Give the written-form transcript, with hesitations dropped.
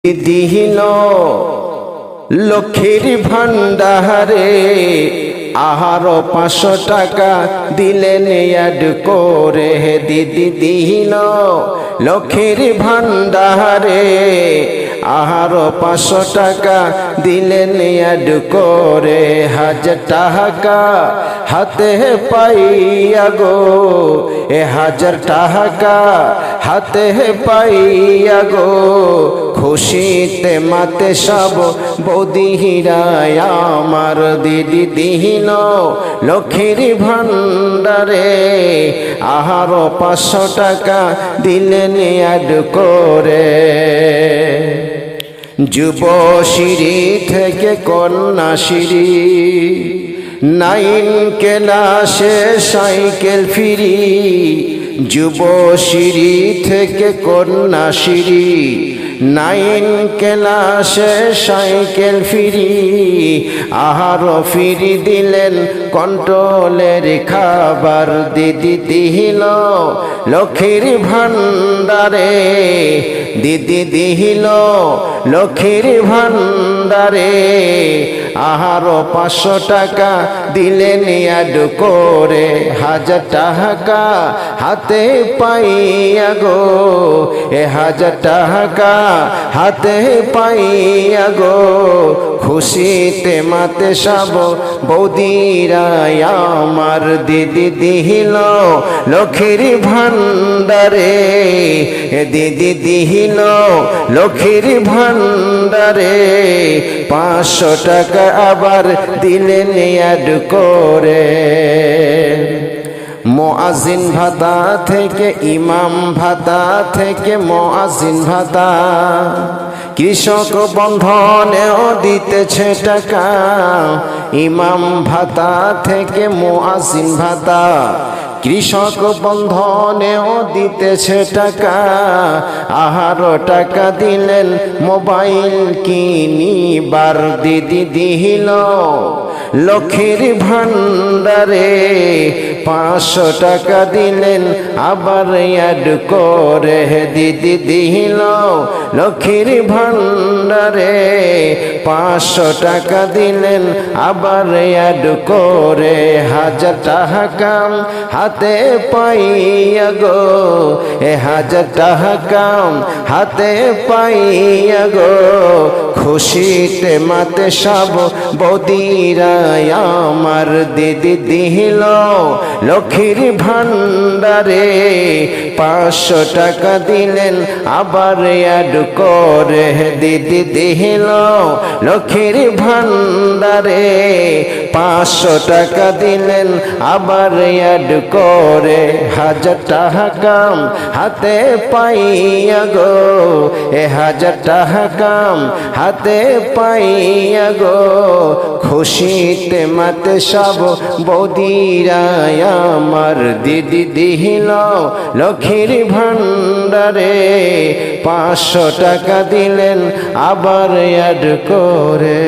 দিহিল লক্ষ্মীর ভান্ডারে আহারো 500 টাকা দিলেন অ্যাড করে। দিদি দিহিল লক্ষ্মীর ভান্ডারে আহারো 500 টাকা দিলেন অ্যাড করে। 1000 টাকা হাতে পাইয়া গো, 1000 টাকা হাতে পাইয়া গো, খুশিতে মাতে সব বৌদিরা আমার। দিদি দিহিল লক্ষ্মীর ভান্ডারে আহারো 500 টাকা দিলেন অ্যাড করে। যুবশ্রী থেকে কন্যাশ্রী, 9 ক্লাসে সাইকেল ফ্রি। যুবশ্রী থেকে কন্যাশ্রী, 9 ক্লাসে সাইকেল ফ্রি। আহারও ফ্রি দিলেন কন্ট্রোলের খাবার। দিদি দিহিল লক্ষ্মীর ভান্ডারে, দিদি দিহিল লক্ষ্মীর ভান্ডারে আহারো 500 টাকা দিলেন অ্যাড করে। 1000 টাকা হাতে পাইয়া গো, 1000 টাকা হাতে পাইয়া গো, খুশিতে মাতে সব বৌদিরা আমার। দিদি দিহিল লক্ষ্মীর ভান্ডারে, দিদি দিহিল লক্ষ্মীর ভান্ডারে 500 টাকা আবার দিলেন অ্যাড করে। মুয়াজ্জিন ভাতা থেকে ইমাম ভাতা থেকে মুয়াজ্জিন ভাতা, কৃষক বন্ধনেও দিতেছে টাকা। ইমাম ভাতা থেকে মুয়াজ্জিন ভাতা, কৃষক বন্ধনেও দিতেছে টাকা। আহারো টাকা দিলেন মোবাইল কিনিবার। দিদি দিহিল লক্ষ্মীর ভান্ডারে 500 টাকা দিলেন আবার অ্যাড করে। দিদি দিহিল লক্ষ্মীর ভান্ডারে 500 টাকা দিলেন আবার অ্যাড করে। 1000 টাকা হাতে পাইয়া গো, 1000 টাকা হাতে পাইয়া গো, খুশিতে মাতে সব বৌদিরা আমার। দিদি দিহিল লক্ষ্মীর ভান্ডারে 500 টাকা দিলেন আবার অ্যাড করে। দিদি দিহিল লক্ষ্মীর ভান্ডারে 500 টাকা দিলেন আবার অ্যাড করে। 1000 টাকা হাতে পাইয়া গো, 1000 টাকা হাতে পাইয়া গো, খুশিতে মাতে সব বৌদিরা আমার। দিদি দিহিল লক্ষ্মীর ভান্ডারে 500 টাকা দিলেন আবার অ্যাড করে।